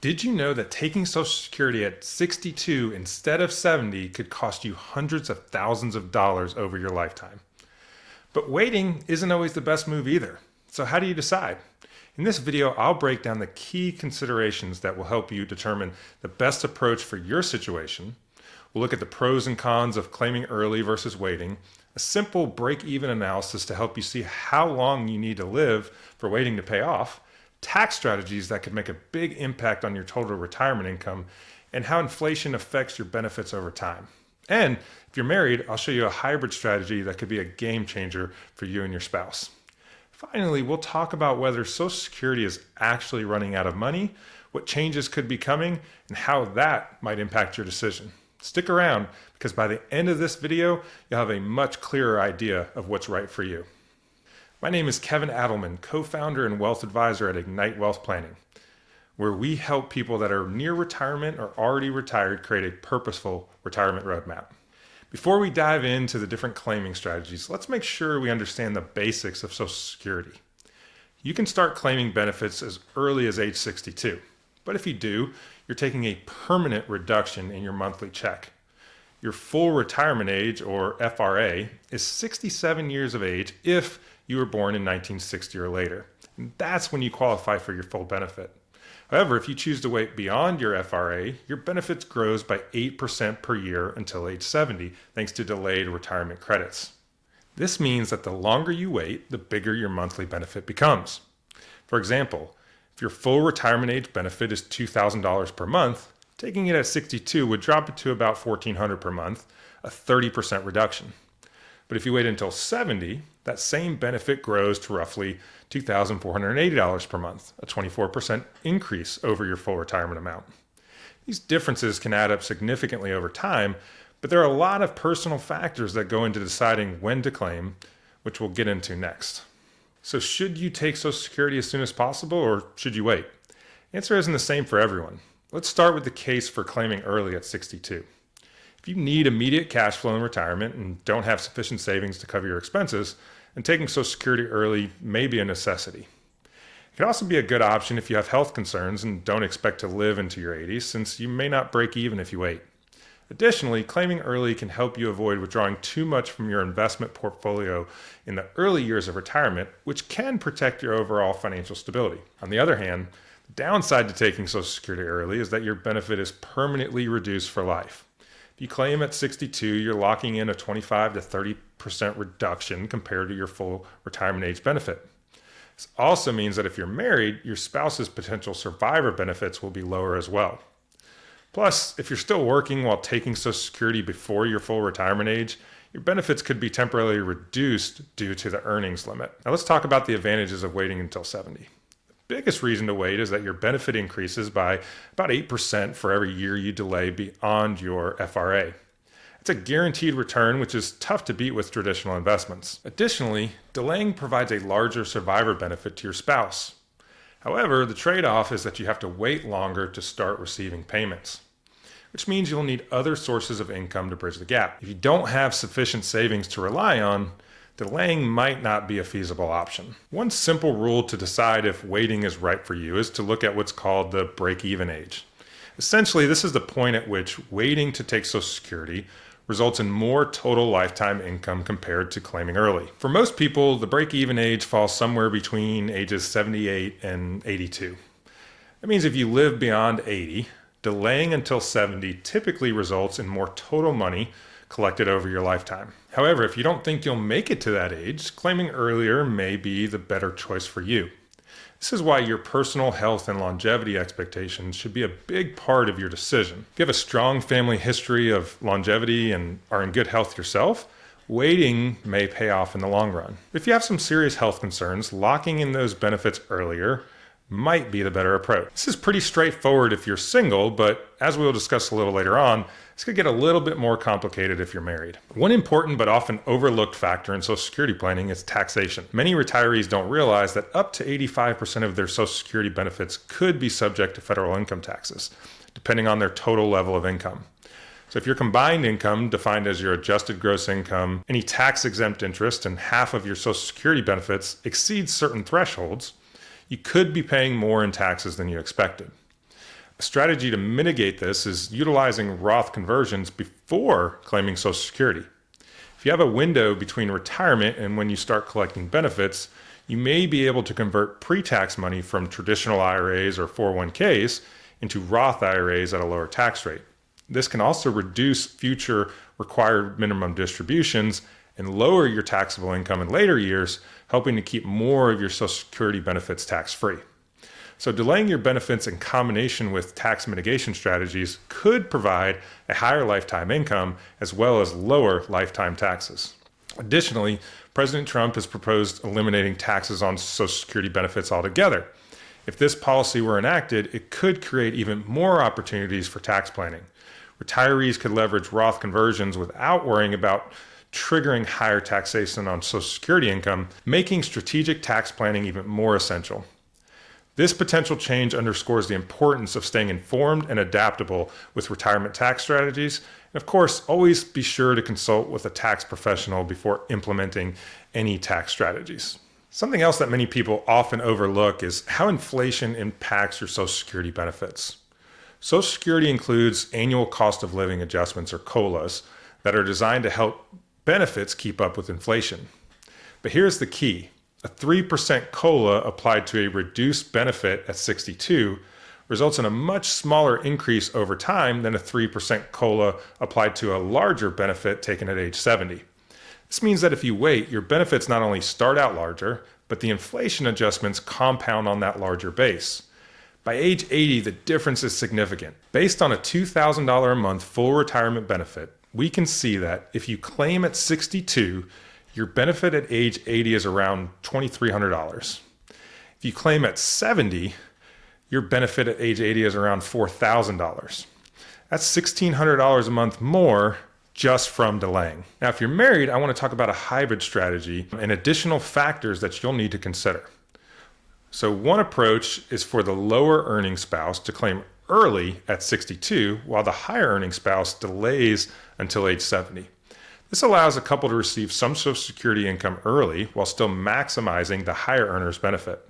Did you know that taking Social Security at 62 instead of 70 could cost you hundreds of thousands of dollars over your lifetime? But waiting isn't always the best move either. So how do you decide? In this video, I'll break down the key considerations that will help you determine the best approach for your situation. We'll look at the pros and cons of claiming early versus waiting, a simple break-even analysis to help you see how long you need to live for waiting to pay off, tax strategies that could make a big impact on your total retirement income, and how inflation affects your benefits over time. And if you're married, I'll show you a hybrid strategy that could be a game changer for you and your spouse. Finally, we'll talk about whether Social Security is actually running out of money, what changes could be coming, and how that might impact your decision. Stick around, because by the end of this video, you'll have a much clearer idea of what's right for you. My name is Kevin Adleman, co-founder and wealth advisor at Ignite Wealth Planning, where we help people that are near retirement or already retired create a purposeful retirement roadmap. Before we dive into the different claiming strategies, let's make sure we understand the basics of Social Security. You can start claiming benefits as early as age 62, but if you do, you're taking a permanent reduction in your monthly check. Your full retirement age, or FRA, is 67 years of age if you were born in 1960 or later. And that's when you qualify for your full benefit. However, if you choose to wait beyond your FRA, your benefits grows by 8% per year until age 70, thanks to delayed retirement credits. This means that the longer you wait, the bigger your monthly benefit becomes. For example, if your full retirement age benefit is $2,000 per month, taking it at 62 would drop it to about $1,400 per month, a 30% reduction. But if you wait until 70, that same benefit grows to roughly $2,480 per month, a 24% increase over your full retirement amount. These differences can add up significantly over time, but there are a lot of personal factors that go into deciding when to claim, which we'll get into next. So should you take Social Security as soon as possible, or should you wait? The answer isn't the same for everyone. Let's start with the case for claiming early at 62. If you need immediate cash flow in retirement and don't have sufficient savings to cover your expenses, then taking Social Security early may be a necessity. It can also be a good option if you have health concerns and don't expect to live into your 80s, since you may not break even if you wait. Additionally, claiming early can help you avoid withdrawing too much from your investment portfolio in the early years of retirement, which can protect your overall financial stability. On the other hand, the downside to taking Social Security early is that your benefit is permanently reduced for life. If you claim at 62, you're locking in a 25 to 30% reduction compared to your full retirement age benefit. This also means that if you're married, your spouse's potential survivor benefits will be lower as well. Plus, if you're still working while taking Social Security before your full retirement age, your benefits could be temporarily reduced due to the earnings limit. Now let's talk about the advantages of waiting until 70. Biggest reason to wait is that your benefit increases by about 8% for every year you delay beyond your FRA. It's a guaranteed return, which is tough to beat with traditional investments. Additionally, delaying provides a larger survivor benefit to your spouse. However, the trade-off is that you have to wait longer to start receiving payments, which means you'll need other sources of income to bridge the gap. If you don't have sufficient savings to rely on, delaying might not be a feasible option. One simple rule to decide if waiting is right for you is to look at what's called the break-even age. Essentially, this is the point at which waiting to take Social Security results in more total lifetime income compared to claiming early. For most people, the break-even age falls somewhere between ages 78 and 82. That means if you live beyond 80, delaying until 70 typically results in more total money collected over your lifetime. However, if you don't think you'll make it to that age, claiming earlier may be the better choice for you. This is why your personal health and longevity expectations should be a big part of your decision. If you have a strong family history of longevity and are in good health yourself, waiting may pay off in the long run. If you have some serious health concerns, locking in those benefits earlier might be the better approach. This is pretty straightforward if you're single, but as we'll discuss a little later on, this could get a little bit more complicated if you're married. One important but often overlooked factor in Social Security planning is taxation. Many retirees don't realize that up to 85% of their Social Security benefits could be subject to federal income taxes, depending on their total level of income. So if your combined income, defined as your adjusted gross income, any tax-exempt interest, and half of your Social Security benefits exceeds certain thresholds, you could be paying more in taxes than you expected. A strategy to mitigate this is utilizing Roth conversions before claiming Social Security. If you have a window between retirement and when you start collecting benefits, you may be able to convert pre-tax money from traditional IRAs or 401ks into Roth IRAs at a lower tax rate. This can also reduce future required minimum distributions and lower your taxable income in later years, helping to keep more of your Social Security benefits tax-free. So delaying your benefits in combination with tax mitigation strategies could provide a higher lifetime income as well as lower lifetime taxes. Additionally, President Trump has proposed eliminating taxes on Social Security benefits altogether. If this policy were enacted, it could create even more opportunities for tax planning. Retirees could leverage Roth conversions without worrying about triggering higher taxation on Social Security income, making strategic tax planning even more essential. This potential change underscores the importance of staying informed and adaptable with retirement tax strategies. And of course, always be sure to consult with a tax professional before implementing any tax strategies. Something else that many people often overlook is how inflation impacts your Social Security benefits. Social Security includes annual cost of living adjustments, or COLAs, that are designed to help benefits keep up with inflation. But here's the key. A 3% COLA applied to a reduced benefit at 62 results in a much smaller increase over time than a 3% COLA applied to a larger benefit taken at age 70. This means that if you wait, your benefits not only start out larger, but the inflation adjustments compound on that larger base. By age 80, the difference is significant. Based on a $2,000 a month full retirement benefit, we can see that if you claim at 62, your benefit at age 80 is around $2,300. If you claim at 70, your benefit at age 80 is around $4,000. That's $1,600 a month more just from delaying. Now, if you're married, I want to talk about a hybrid strategy and additional factors that you'll need to consider. So one approach is for the lower earning spouse to claim early at 62, while the higher earning spouse delays until age 70. This allows a couple to receive some Social Security income early while still maximizing the higher earner's benefit.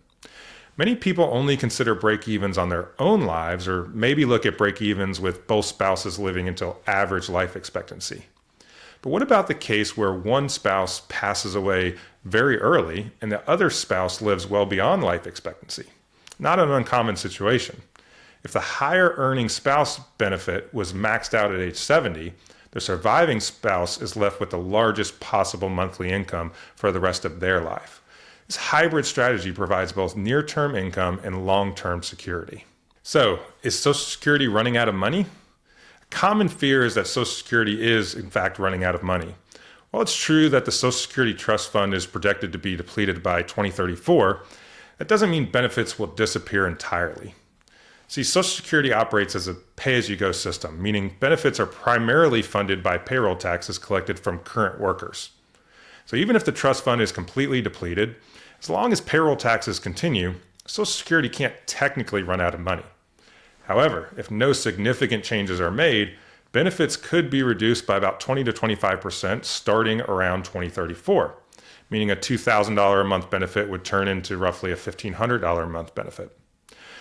Many people only consider break-evens on their own lives, or maybe look at break-evens with both spouses living until average life expectancy. But what about the case where one spouse passes away very early and the other spouse lives well beyond life expectancy? Not an uncommon situation. If the higher earning spouse benefit was maxed out at age 70, the surviving spouse is left with the largest possible monthly income for the rest of their life. This hybrid strategy provides both near-term income and long-term security. So, is Social Security running out of money? A common fear is that Social Security is, in fact, running out of money. While it's true that the Social Security Trust Fund is projected to be depleted by 2034, that doesn't mean benefits will disappear entirely. See, Social Security operates as a pay-as-you-go system, meaning benefits are primarily funded by payroll taxes collected from current workers. So even if the trust fund is completely depleted, as long as payroll taxes continue, Social Security can't technically run out of money. However, if no significant changes are made, benefits could be reduced by about 20 to 25% starting around 2034, meaning a $2,000 a month benefit would turn into roughly a $1,500 a month benefit.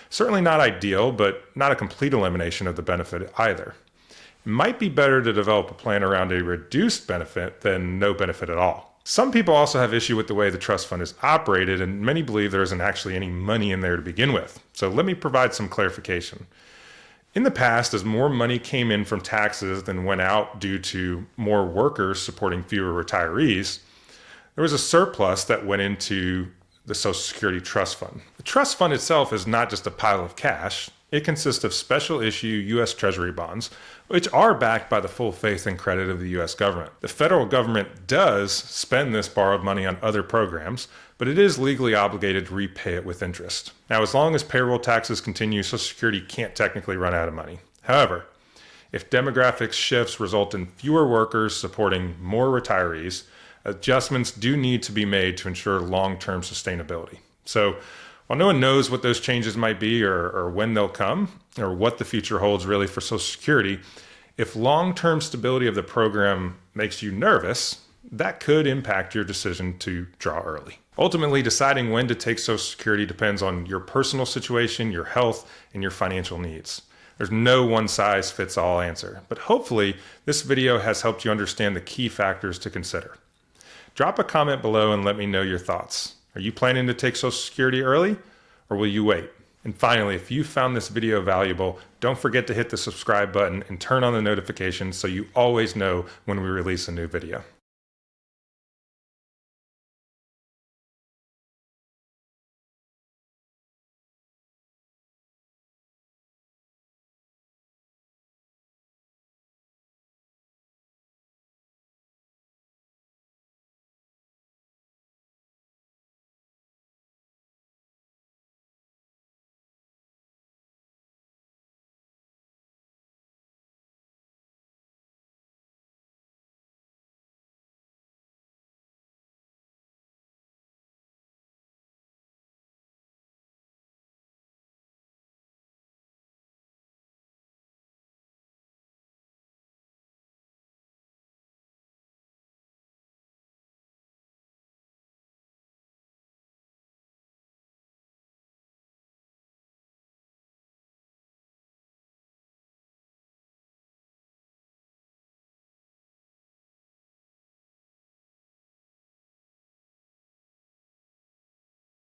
Certainly not ideal, but not a complete elimination of the benefit either. It might be better to develop a plan around a reduced benefit than no benefit at all. Some people also have issue with the way the trust fund is operated, and many believe there isn't actually any money in there to begin with. So let me provide some clarification. In the past, as more money came in from taxes than went out due to more workers supporting fewer retirees, there was a surplus that went into the Social Security Trust Fund. The trust fund itself is not just a pile of cash. It consists of special issue U.S. Treasury bonds, which are backed by the full faith and credit of the U.S. government. The federal government does spend this borrowed money on other programs, but it is legally obligated to repay it with interest. Now, as long as payroll taxes continue, Social Security can't technically run out of money. However, if demographic shifts result in fewer workers supporting more retirees, adjustments do need to be made to ensure long-term sustainability. So while no one knows what those changes might be or when they'll come or what the future holds really for Social Security, if long-term stability of the program makes you nervous, that could impact your decision to draw early. Ultimately, deciding when to take Social Security depends on your personal situation, your health, and your financial needs. There's no one size fits all answer, but hopefully this video has helped you understand the key factors to consider. Drop a comment below and let me know your thoughts. Are you planning to take Social Security early, or will you wait? And finally, if you found this video valuable, don't forget to hit the subscribe button and turn on the notifications so you always know when we release a new video.